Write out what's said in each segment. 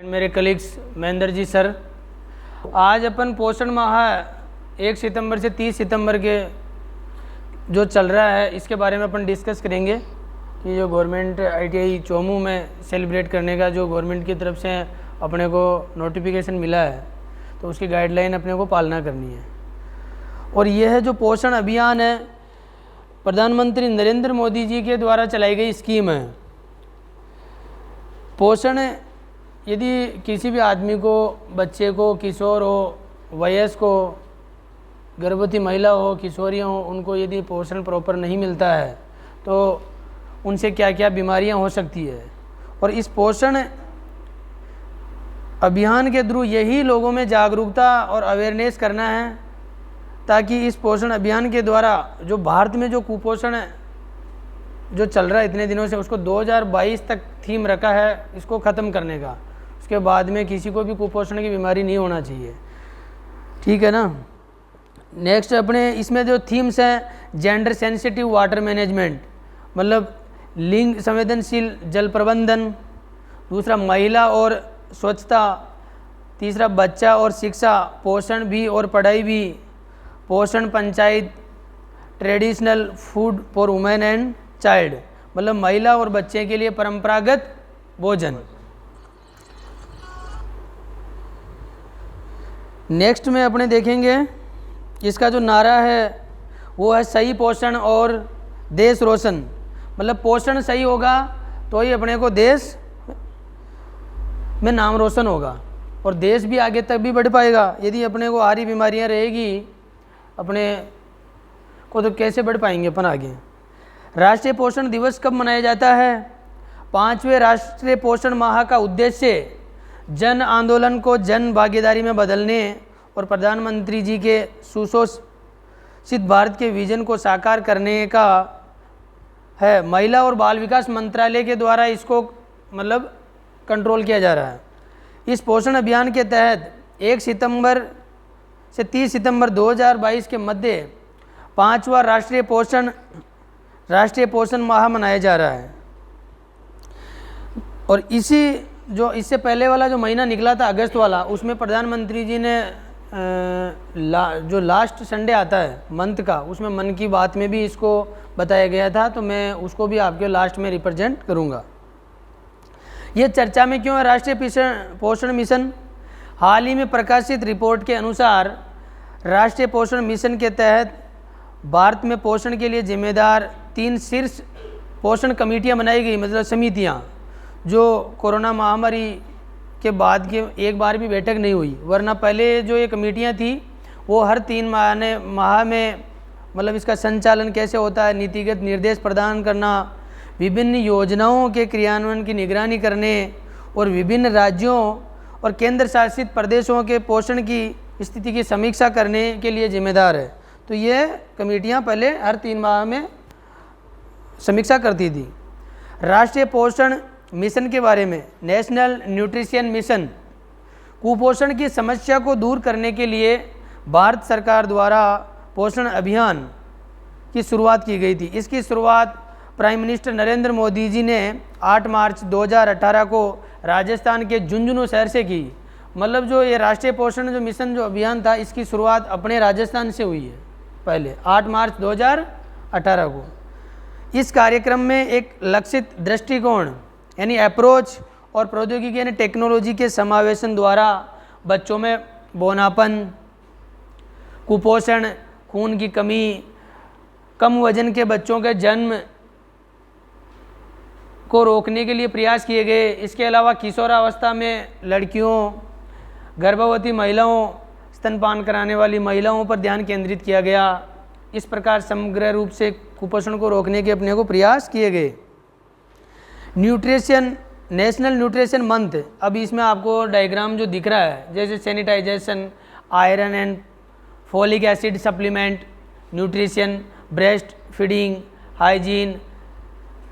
मेरे colleagues Mahendra ji sir, आज अपन पोषण माह 1 सितंबर से 30 सितंबर के जो चल रहा है इसके बारे में अपन डिस्कस करेंगे कि जो गवर्नमेंट ITI चोमू में सेलिब्रेट करने का जो गवर्नमेंट की तरफ से अपने को नोटिफिकेशन मिला है तो उसकी गाइडलाइन अपने को पालना करनी है। और यह जो पोषण अभियान है प्रधानमंत्री नरेंद्र मोदी जी के द्वारा चलाई गई स्कीम है। पोषण यदि किसी भी आदमी को, बच्चे को, किशोर हो, वयस्क हो, गर्भवती महिला हो, किशोरियाँ हो, उनको यदि पोषण प्रॉपर नहीं मिलता है तो उनसे क्या क्या बीमारियां हो सकती है। और इस पोषण अभियान के थ्रू यही लोगों में जागरूकता और अवेयरनेस करना है ताकि इस पोषण अभियान के द्वारा जो भारत में जो कुपोषण है जो चल रहा है इतने दिनों से, उसको 2022 तक थीम रखा है इसको ख़त्म करने का। उसके बाद में किसी को भी कुपोषण की बीमारी नहीं होना चाहिए, ठीक है ना। नेक्स्ट अपने इसमें जो थीम्स हैं, जेंडर सेंसिटिव वाटर मैनेजमेंट, मतलब लिंग संवेदनशील जल प्रबंधन, दूसरा महिला और स्वच्छता, तीसरा बच्चा और शिक्षा, पोषण भी और पढ़ाई भी, पोषण panchayat, traditional food for women and child, मतलब महिला और बच्चे के लिए परंपरागत भोजन। नेक्स्ट में अपने देखेंगे इसका जो नारा है वो है सही पोषण और देश रोशन, मतलब पोषण सही होगा तो ही अपने को देश में नाम रोशन होगा और देश भी आगे तक भी बढ़ पाएगा। यदि अपने को आरी बीमारियां रहेगी अपने को तो कैसे बढ़ पाएंगे अपन आगे। राष्ट्रीय पोषण दिवस कब मनाया जाता है? 5वें राष्ट्रीय पोषण माह का उद्देश्य जन आंदोलन को जन भागीदारी में बदलने और प्रधानमंत्री जी के सुपोषित भारत के विजन को साकार करने का है। महिला और बाल विकास मंत्रालय के द्वारा इसको मतलब कंट्रोल किया जा रहा है। इस पोषण अभियान के तहत 1 सितंबर से 30 सितंबर 2022 के मध्य 5वां राष्ट्रीय पोषण माह मनाया जा रहा है। और इससे पहले वाला जो महीना निकला था अगस्त वाला, उसमें प्रधानमंत्री जी ने जो लास्ट संडे आता है मंथ का, उसमें मन की बात में भी इसको बताया गया था, तो मैं उसको भी आपके लास्ट में रिप्रेजेंट करूंगा। ये चर्चा में क्यों है? राष्ट्रीय पोषण मिशन हाल ही में प्रकाशित रिपोर्ट के अनुसार राष्ट्रीय पोषण मिशन के तहत भारत में पोषण के लिए जिम्मेदार 3 शीर्ष पोषण कमेटियां बनाई गई, मतलब समितियां, जो कोरोना महामारी के बाद के एक बार भी बैठक नहीं हुई। वरना पहले जो ये कमेटियां थी वो हर 3 माह में मतलब इसका संचालन कैसे होता है, नीतिगत निर्देश प्रदान करना, विभिन्न योजनाओं के क्रियान्वयन की निगरानी करने और विभिन्न राज्यों और केंद्र शासित प्रदेशों के पोषण की स्थिति की समीक्षा करने के लिए जिम्मेदार है। तो ये कमेटियां पहले हर 3 माह में समीक्षा करती थी। राष्ट्रीय पोषण मिशन के बारे में, नेशनल न्यूट्रिशन मिशन कुपोषण की समस्या को दूर करने के लिए भारत सरकार द्वारा पोषण अभियान की शुरुआत की गई थी। इसकी शुरुआत प्राइम मिनिस्टर नरेंद्र मोदी जी ने 8 मार्च 2018 को राजस्थान के झुंझुनू शहर से की। मतलब जो ये राष्ट्रीय पोषण जो मिशन जो अभियान था इसकी शुरुआत अपने राजस्थान से हुई है पहले 8 मार्च 2018 को। इस कार्यक्रम में एक लक्षित दृष्टिकोण यानी अप्रोच और प्रौद्योगिकी यानी टेक्नोलॉजी के समावेशन द्वारा बच्चों में बौनापन, कुपोषण, खून की कमी, कम वजन के बच्चों के जन्म को रोकने के लिए प्रयास किए गए। इसके अलावा किशोरावस्था में लड़कियों, गर्भवती महिलाओं, स्तनपान कराने वाली महिलाओं पर ध्यान केंद्रित किया गया। इस प्रकार समग्र रूप से कुपोषण को रोकने के अपने को प्रयास किए गए। न्यूट्रिशन, नेशनल न्यूट्रिशन मंथ, अब इसमें आपको डायग्राम जो दिख रहा है जैसे sanitization, iron and folic acid supplement, nutrition, breast feeding, hygiene,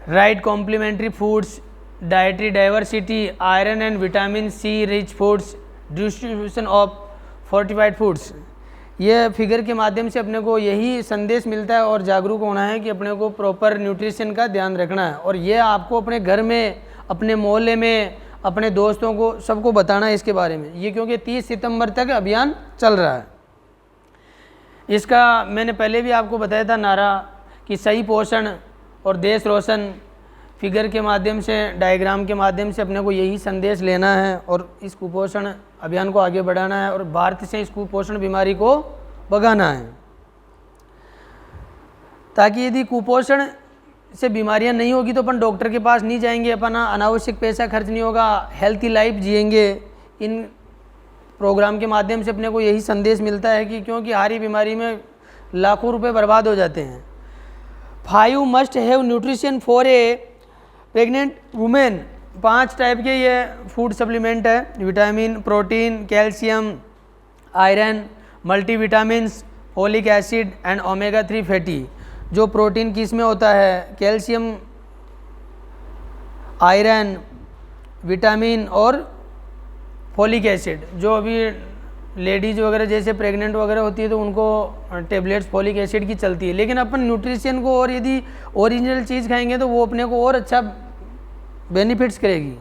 right complementary foods, dietary diversity, iron and vitamin C rich foods, distribution of fortified foods. ये फिगर के माध्यम से अपने को यही संदेश मिलता है और जागरूक होना है कि अपने को प्रॉपर न्यूट्रिशन का ध्यान रखना है। और ये आपको अपने घर में, अपने मोहल्ले में, अपने दोस्तों को सबको बताना है इसके बारे में। ये क्योंकि 30 सितंबर तक अभियान चल रहा है। इसका मैंने पहले भी आपको बताया था नारा कि सही पोषण और देश रोशन, फिगर के माध्यम से, डायग्राम के माध्यम से अपने को यही संदेश लेना है और इस कुपोषण अभियान को आगे बढ़ाना है और भारत से इस कुपोषण बीमारी को भगाना है, ताकि यदि कुपोषण से बीमारियां नहीं होगी तो अपन डॉक्टर के पास नहीं जाएंगे, अपना अनावश्यक पैसा खर्च नहीं होगा, हेल्थी लाइफ जिएंगे। इन प्रोग्राम के माध्यम से अपने को यही संदेश मिलता है कि क्योंकि हर बीमारी में लाखों रुपए बर्बाद हो जाते हैं। 5 must have nutrition for a pregnant women, 5 type के ये फूड सप्लीमेंट है। Vitamin, protein, calcium, iron, multivitamins, folic acid and omega 3 fatty. जो प्रोटीन किस में होता है, कैल्शियम, आयरन, विटामिन और फोलिक एसिड। जो अभी लेडीज़ वगैरह जैसे प्रेग्नेंट वगैरह होती है तो उनको टेबलेट्स फोलिक एसिड की चलती है, लेकिन अपन न्यूट्रिशन को और यदि ओरिजिनल चीज़ खाएंगे तो वो अपने को और अच्छा बेनिफिट्स करेगी।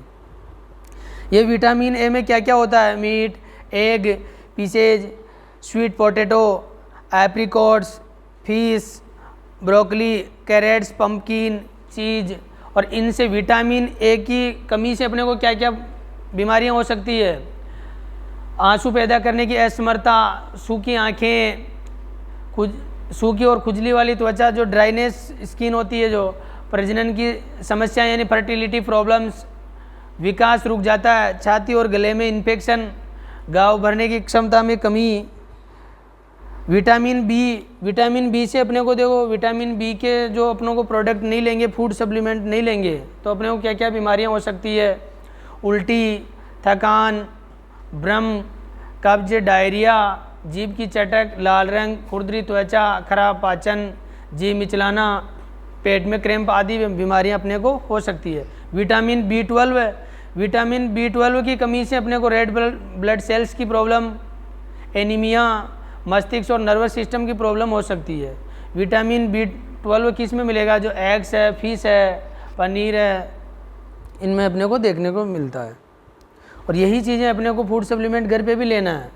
ये विटामिन ए में क्या क्या होता है, meat, egg, pieces, sweet potato, apricots, fish, broccoli, carrots, pumpkin, cheese. और इनसे विटामिन ए की कमी से अपने को क्या क्या बीमारियां हो सकती है, आंसू पैदा करने की असमर्थता, सूखी आँखें, सूखी और खुजली वाली त्वचा, जो ड्राइनेस स्किन होती है, जो प्रजनन की समस्या यानी फर्टिलिटी प्रॉब्लम्स, विकास रुक जाता है, छाती और गले में इन्फेक्शन, घाव भरने की क्षमता में कमी। विटामिन बी से अपने को देखो, विटामिन बी के जो अपनों को प्रोडक्ट नहीं लेंगे, फूड सप्लीमेंट नहीं लेंगे तो अपने को क्या क्या बीमारियां हो सकती है, उल्टी, थकान, भ्रम, कब्ज, डायरिया, जीभ की चटक, लाल रंग, खुरदरी त्वचा, खराब पाचन, जीभ मिचलाना, पेट में क्रैम्प आदि बीमारियां अपने को हो सकती है। विटामिन बी12 की कमी से अपने को रेड ब्लड सेल्स की प्रॉब्लम, एनीमिया, मस्तिष्क और नर्वस सिस्टम की प्रॉब्लम हो सकती है। विटामिन बी12 किस में मिलेगा, जो एग्स है, फिश है, पनीर है, इनमें अपने को देखने को मिलता है। और यही चीज़ें अपने को फूड सप्लीमेंट घर पे भी लेना है।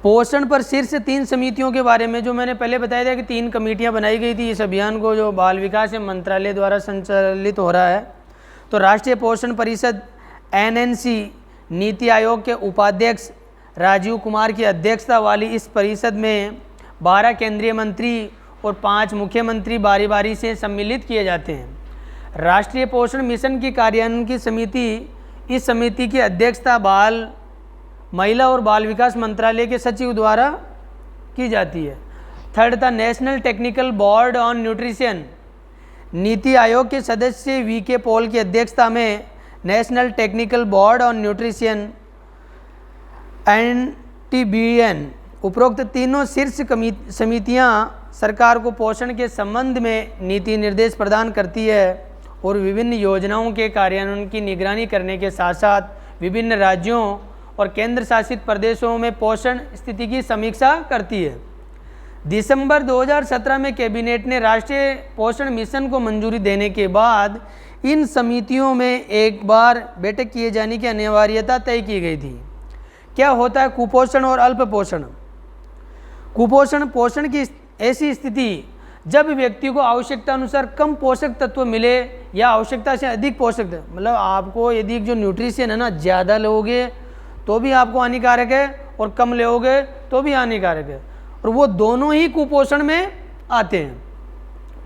पोषण पर शीर्ष 3 समितियों के बारे में जो मैंने पहले बताया था कि 3 कमेटियां बनाई गई थी इस अभियान को, जो बाल विकास मंत्रालय द्वारा संचालित हो रहा है। तो राष्ट्रीय पोषण परिषद NNC नीति आयोग के उपाध्यक्ष राजीव कुमार की अध्यक्षता वाली इस परिषद में 12 केंद्रीय मंत्री और 5 मुख्यमंत्री बारी बारी से सम्मिलित किए जाते हैं। राष्ट्रीय पोषण मिशन की कार्यान्वयन की समिति, इस समिति की अध्यक्षता महिला और बाल विकास मंत्रालय के सचिव द्वारा की जाती है। थर्ड था national technical board on nutrition. NITI Aayog के सदस्य VK पॉल की अध्यक्षता में national technical board on nutrition NTBN उपरोक्त तीनों शीर्ष समितियां सरकार को पोषण के संबंध में नीति निर्देश प्रदान करती है और विभिन्न योजनाओं के कार्यान्वयन की निगरानी करने के साथ साथ विभिन्न राज्यों और केंद्र शासित प्रदेशों में पोषण स्थिति की समीक्षा करती है। दिसंबर 2017 में कैबिनेट ने राष्ट्रीय पोषण मिशन को मंजूरी देने के बाद इन समितियों में एक बार बैठक किए जाने की अनिवार्यता तय की गई थी। क्या होता है कुपोषण और अल्प पोषण? कुपोषण पोषण की ऐसी स्थिति जब व्यक्ति को आवश्यकता अनुसार कम पोषक तत्व मिले या आवश्यकता से अधिक पोषक, मतलब आपको यदि जो न्यूट्रिशन है ना ज़्यादा लोगे तो भी आपको हानिकारक है और कम लोगे तो भी हानिकारक है, और वो दोनों ही कुपोषण में आते हैं।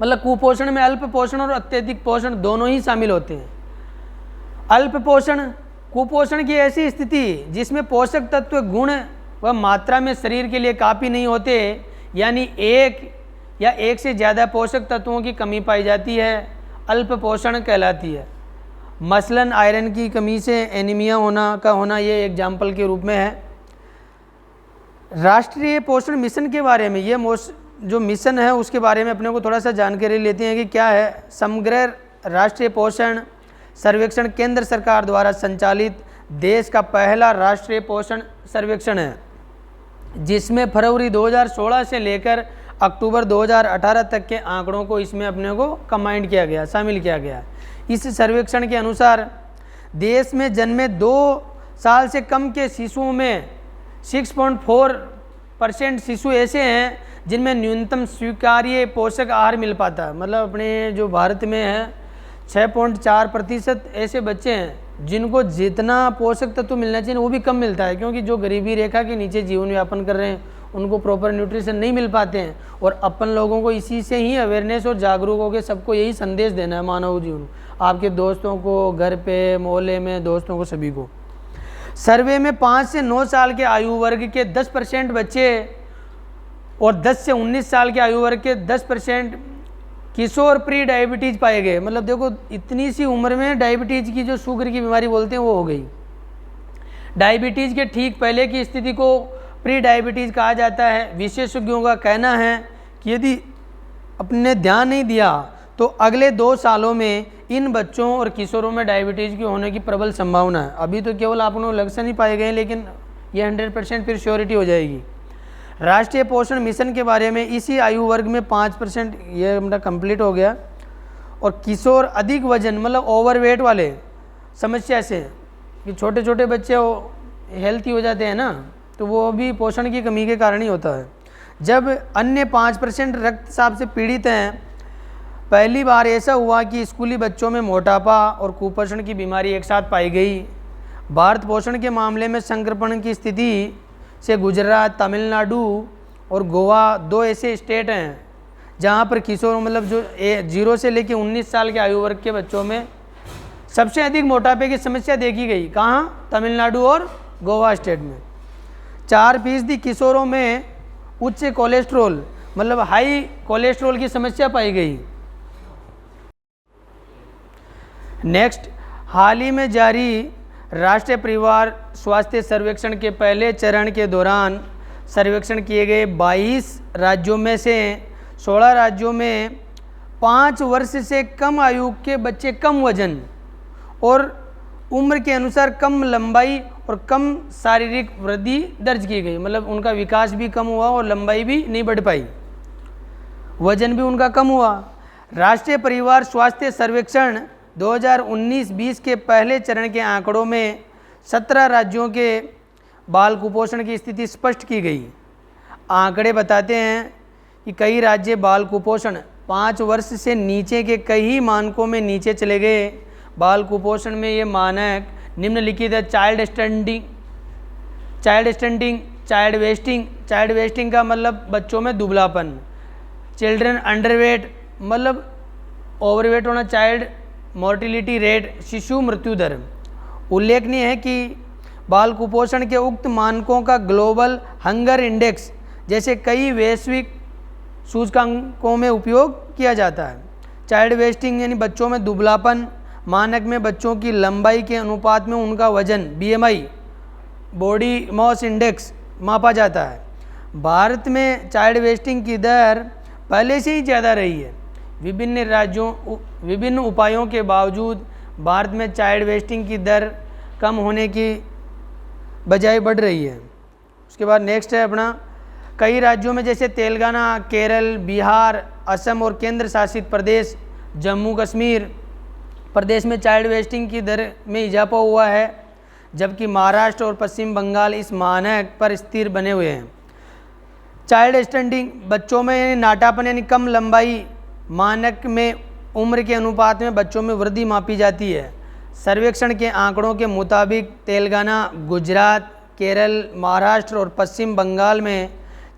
मतलब कुपोषण में अल्प पोषण और अत्यधिक पोषण दोनों ही शामिल होते हैं। अल्प पोषण कुपोषण की ऐसी स्थिति जिसमें पोषक तत्व गुण व मात्रा में शरीर के लिए काफ़ी नहीं होते, यानी एक या एक से ज़्यादा पोषक तत्वों की कमी पाई जाती है, अल्प पोषण कहलाती है। मसलन आयरन की कमी से एनीमिया होना ये एग्जाम्पल के रूप में है। राष्ट्रीय पोषण मिशन के बारे में, ये जो मिशन है उसके बारे में अपने को थोड़ा सा जानकारी लेते हैं कि क्या है। समग्र राष्ट्रीय पोषण सर्वेक्षण केंद्र सरकार द्वारा संचालित देश का पहला राष्ट्रीय पोषण सर्वेक्षण है, जिसमें फरवरी 2016 से लेकर अक्टूबर 2018 तक के आंकड़ों को इसमें अपने को कंबाइंड किया गया, शामिल किया गया। इस सर्वेक्षण के अनुसार देश में जन्मे 2 साल से कम के शिशुओं में 6.4% शिशु ऐसे हैं जिनमें न्यूनतम स्वीकार्य पोषक आहार मिल पाता है। मतलब अपने जो भारत में है 6.4% ऐसे बच्चे हैं जिनको जितना पोषक तत्व मिलना चाहिए वो भी कम मिलता है, क्योंकि जो गरीबी रेखा के नीचे जीवन यापन कर रहे हैं उनको प्रॉपर न्यूट्रिशन नहीं मिल पाते हैं। और अपन लोगों को इसी से ही अवेयरनेस और जागरूक होकर सबको यही संदेश देना है मानव जीवन, आपके दोस्तों को, घर पे, मोहल्ले में दोस्तों को, सभी को। सर्वे में 5 से 9 साल के आयु वर्ग के 10% बच्चे और 10 से 19 साल के आयु वर्ग के 10% किशोर प्री डायबिटीज़ पाए गए। मतलब देखो इतनी सी उम्र में डायबिटीज़ की जो शुगर की बीमारी बोलते हैं वो हो गई। डायबिटीज़ के ठीक पहले की स्थिति को प्री डायबिटीज़ कहा जाता है। विशेषज्ञों का कहना है कि यदि अपने ध्यान नहीं दिया तो अगले 2 सालों में इन बच्चों और किशोरों में डायबिटीज़ की होने की प्रबल संभावना है। अभी तो केवल आपको लक्षण ही पाए गए, लेकिन ये 100% फिर श्योरिटी हो जाएगी। राष्ट्रीय पोषण मिशन के बारे में इसी आयु वर्ग में 5% ये मेरा कंप्लीट हो गया। और किशोर अधिक वजन मतलब ओवरवेट वाले समस्या से, कि छोटे छोटे बच्चे हेल्थी हो जाते हैं ना, तो वो भी पोषण की कमी के कारण ही होता है। जब अन्य 5% रक्तचाप से पीड़ित हैं, पहली बार ऐसा हुआ कि स्कूली बच्चों में मोटापा और कुपोषण की बीमारी एक साथ पाई गई। भारत पोषण के मामले में संक्रमण की स्थिति से गुजरात, तमिलनाडु और गोवा 2 ऐसे स्टेट हैं जहां पर किशोर मतलब जो 0 से लेकर 19 साल के आयु वर्ग के बच्चों में सबसे अधिक मोटापे की समस्या देखी गई। कहाँ? तमिलनाडु और गोवा स्टेट में। 4% किशोरों में उच्च कोलेस्ट्रॉल मतलब हाई कोलेस्ट्रॉल की समस्या पाई गई। नेक्स्ट, हाल ही में जारी राष्ट्रीय परिवार स्वास्थ्य सर्वेक्षण के पहले चरण के दौरान सर्वेक्षण किए गए 22 राज्यों में से 16 राज्यों में 5 वर्ष से कम आयु के बच्चे कम वजन और उम्र के अनुसार कम लंबाई और कम शारीरिक वृद्धि दर्ज की गई। मतलब उनका विकास भी कम हुआ और लंबाई भी नहीं बढ़ पाई, वजन भी उनका कम हुआ। राष्ट्रीय परिवार स्वास्थ्य सर्वेक्षण 2019-20 के पहले चरण के आंकड़ों में 17 राज्यों के बाल कुपोषण की स्थिति स्पष्ट की गई। आंकड़े बताते हैं कि कई राज्य बाल कुपोषण 5 वर्ष से नीचे के कई मानकों में नीचे चले गए। बाल कुपोषण में ये मानक निम्नलिखित है: चाइल्ड स्टंटिंग, चाइल्ड वेस्टिंग का मतलब बच्चों में दुबलापन, चिल्ड्रन अंडरवेट मतलब ओवरवेट होना, चाइल्ड मोर्टिलिटी रेट शिशु मृत्यु दर। उल्लेखनीय है कि बाल कुपोषण के उक्त मानकों का ग्लोबल हंगर इंडेक्स जैसे कई वैश्विक सूचकांकों में उपयोग किया जाता है। चाइल्ड वेस्टिंग यानी बच्चों में दुबलापन मानक में बच्चों की लंबाई के अनुपात में उनका वजन BMI बॉडी मास इंडेक्स मापा जाता है। भारत में चाइल्ड वेस्टिंग की दर पहले से ही ज़्यादा रही है। विभिन्न उपायों के बावजूद भारत में चाइल्ड वेस्टिंग की दर कम होने की बजाय बढ़ रही है। उसके बाद नेक्स्ट है अपना, कई राज्यों में जैसे तेलंगाना, केरल, बिहार, असम और केंद्र शासित प्रदेश जम्मू कश्मीर प्रदेश में चाइल्ड वेस्टिंग की दर में इजाफा हुआ है, जबकि महाराष्ट्र और पश्चिम बंगाल इस मानक पर स्थिर बने हुए हैं। चाइल्ड स्टंटिंग बच्चों में यानी नाटापन यानी कम लंबाई मानक में उम्र के अनुपात में बच्चों में वृद्धि मापी जाती है। सर्वेक्षण के आंकड़ों के मुताबिक तेलंगाना, गुजरात, केरल, महाराष्ट्र और पश्चिम बंगाल में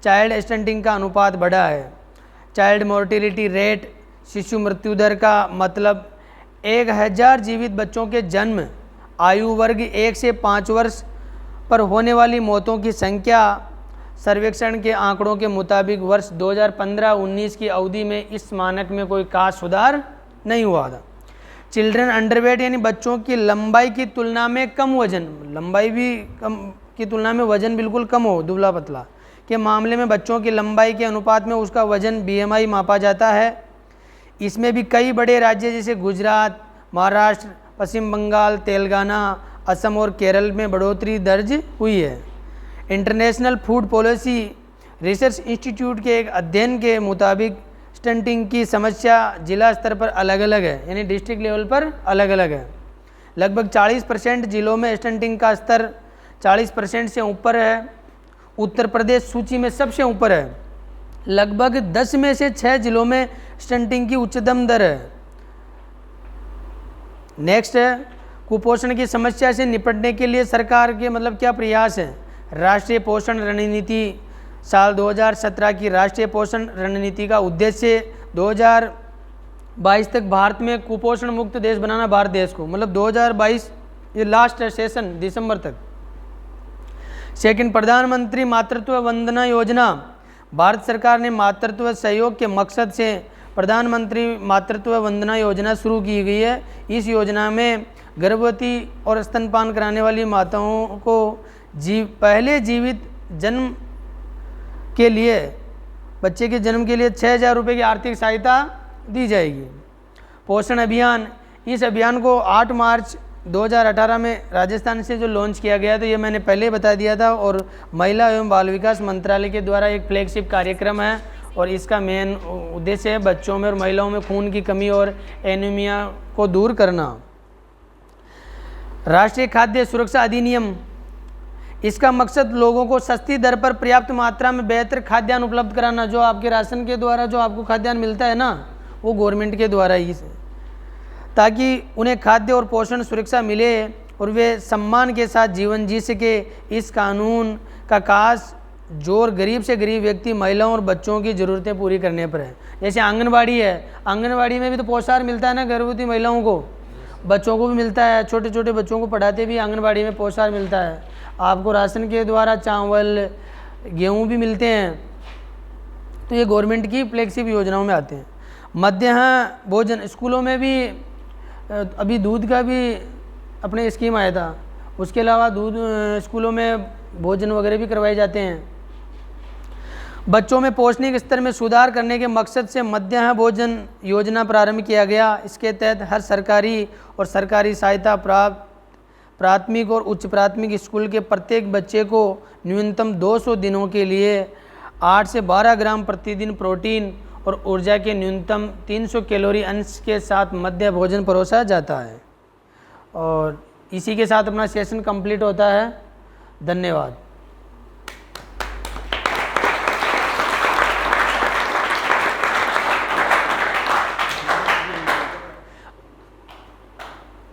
चाइल्ड स्टंटिंग का अनुपात बढ़ा है। चाइल्ड मोर्टिलिटी रेट शिशु मृत्यु दर का मतलब 1000 जीवित बच्चों के जन्म आयु वर्ग 1 से 5 वर्ष पर होने वाली मौतों की संख्या सर्वेक्षण के आंकड़ों के मुताबिक वर्ष 2015-19 की अवधि में इस मानक में कोई खास सुधार नहीं हुआ था। चिल्ड्रन अंडरवेट यानी बच्चों की लंबाई की तुलना में कम वजन, लंबाई भी कम की तुलना में वजन बिल्कुल कम हो, दुबला पतला के मामले में बच्चों की लंबाई के अनुपात में उसका वजन BMI मापा जाता है। इसमें भी कई बड़े राज्य जैसे गुजरात, महाराष्ट्र, पश्चिम बंगाल, तेलंगाना, असम और केरल में बढ़ोतरी दर्ज हुई है। International food policy research institute के एक अध्ययन के मुताबिक स्टंटिंग की समस्या जिला स्तर पर अलग अलग है, यानी डिस्ट्रिक्ट लेवल पर अलग अलग है। लगभग 40% जिलों में स्टंटिंग का स्तर 40% से ऊपर है। उत्तर प्रदेश सूची में सबसे ऊपर है। लगभग 10 में से 6 जिलों में स्टंटिंग की उच्चतम दर है। नेक्स्ट है, कुपोषण की समस्या से निपटने के लिए सरकार के मतलब क्या प्रयास है। राष्ट्रीय पोषण रणनीति साल 2017 की राष्ट्रीय पोषण रणनीति का उद्देश्य 2022 तक भारत में कुपोषण मुक्त देश बनाना, भारत देश को, मतलब 2022 ये लास्ट सेशन दिसंबर तक। सेकंड, प्रधानमंत्री मातृत्व वंदना योजना। भारत सरकार ने मातृत्व सहयोग के मकसद से प्रधानमंत्री मातृत्व वंदना योजना शुरू की गई है। इस योजना में गर्भवती और स्तनपान कराने वाली माताओं को पहले जीवित जन्म के लिए, बच्चे के जन्म के लिए 6,000 रुपये की आर्थिक सहायता दी जाएगी। पोषण अभियान, इस अभियान को 8 मार्च 2018 में राजस्थान से जो लॉन्च किया गया था, ये मैंने पहले बता दिया था, और महिला एवं बाल विकास मंत्रालय के द्वारा एक फ्लैगशिप कार्यक्रम है और इसका मेन उद्देश्य है बच्चों में और महिलाओं में खून की कमी और एनीमिया को दूर करना। राष्ट्रीय खाद्य सुरक्षा अधिनियम, इसका मकसद लोगों को सस्ती दर पर पर्याप्त मात्रा में बेहतर खाद्यान्न उपलब्ध कराना। जो आपके राशन के द्वारा जो आपको खाद्यान्न मिलता है ना, वो गवर्नमेंट के द्वारा ही, ताकि उन्हें खाद्य और पोषण सुरक्षा मिले और वे सम्मान के साथ जीवन जी सके। इस कानून का खास जोर गरीब से गरीब व्यक्ति, महिलाओं और बच्चों की ज़रूरतें पूरी करने पर है। जैसे आंगनबाड़ी है, आंगनबाड़ी में भी तो पोषाहार मिलता है ना, गर्भवती महिलाओं को, बच्चों को भी मिलता है, छोटे छोटे बच्चों को पढ़ाते भी आंगनबाड़ी में पोषाहार मिलता है। आपको राशन के द्वारा चावल गेहूँ भी मिलते हैं। तो ये गवर्नमेंट की फ्लैगशिप योजनाओं में आते हैं। मध्याह्न भोजन, स्कूलों में भी अभी दूध का भी अपने स्कीम आया था। उसके अलावा दूध स्कूलों में भोजन वगैरह भी करवाए जाते हैं। बच्चों में पौष्टिक स्तर में सुधार करने के मकसद से मध्याह्न भोजन योजना प्रारंभ किया गया। इसके तहत हर सरकारी और सरकारी सहायता प्राप्त प्राथमिक और उच्च प्राथमिक स्कूल के प्रत्येक बच्चे को न्यूनतम 200 दिनों के लिए 8 से 12 ग्राम प्रतिदिन प्रोटीन और ऊर्जा के न्यूनतम 300 कैलोरी अंश के साथ मध्याह्न भोजन परोसा जाता है। और इसी के साथ अपना सेशन कंप्लीट होता है। धन्यवाद।